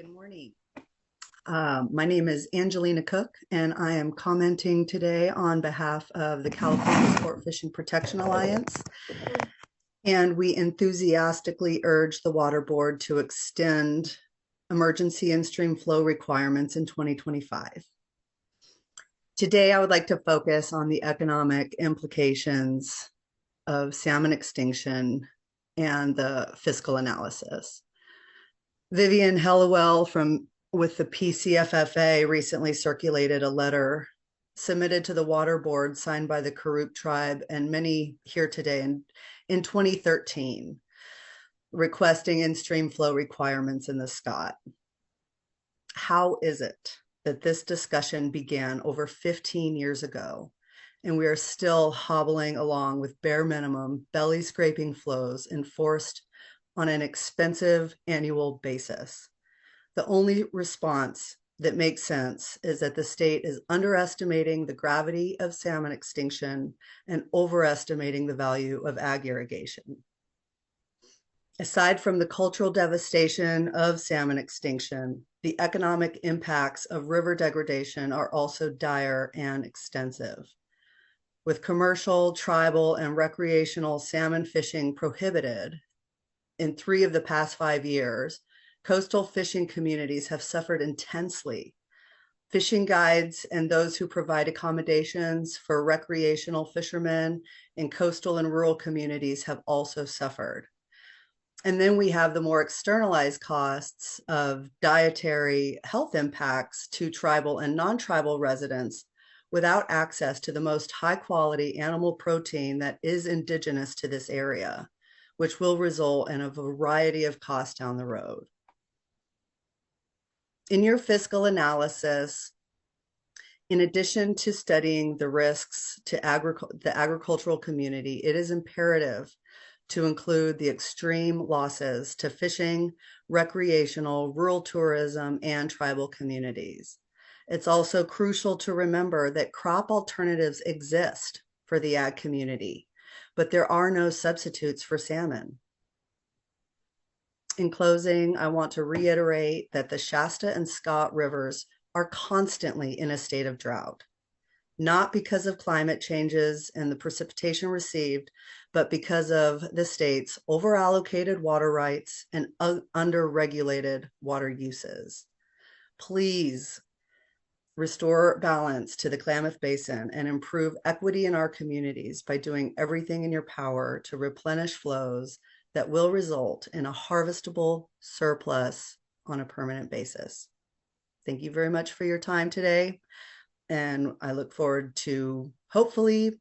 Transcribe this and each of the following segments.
Good morning. My name is Angelina Cook, and I am commenting today on behalf of the California Sport Fishing Protection Alliance. And we enthusiastically urge the Water Board to extend emergency and stream flow requirements in 2025. Today, I would like to focus on the economic implications of salmon extinction and the fiscal analysis. Vivian Hellewell with the PCFFA recently circulated a letter submitted to the Water Board signed by the Karuk tribe and many here today in 2013, requesting in-stream flow requirements in the Scott. How is it that this discussion began over 15 years ago and we are still hobbling along with bare minimum belly scraping flows enforced on an expensive annual basis? The only response that makes sense is that the state is underestimating the gravity of salmon extinction and overestimating the value of ag irrigation. Aside from the cultural devastation of salmon extinction, the economic impacts of river degradation are also dire and extensive. With commercial, tribal, and recreational salmon fishing prohibited in 3 of the past 5 years, coastal fishing communities have suffered intensely. Fishing guides and those who provide accommodations for recreational fishermen in coastal and rural communities have also suffered. And then we have the more externalized costs of dietary health impacts to tribal and non-tribal residents without access to the most high quality animal protein that is indigenous to this area, which will result in a variety of costs down the road. In your fiscal analysis, in addition to studying the risks to the agricultural community, it is imperative to include the extreme losses to fishing, recreational, rural tourism, and tribal communities. It's also crucial to remember that crop alternatives exist for the ag community, but there are no substitutes for salmon. In closing, I want to reiterate that the Shasta and Scott rivers are constantly in a state of drought, not because of climate changes and the precipitation received, but because of the state's overallocated water rights and under-regulated water uses. Please restore balance to the Klamath Basin and improve equity in our communities by doing everything in your power to replenish flows that will result in a harvestable surplus on a permanent basis. Thank you very much for your time today. And I look forward to hopefully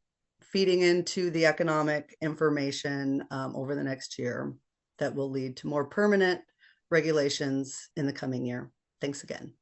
feeding into the economic information over the next year that will lead to more permanent regulations in the coming year. Thanks again.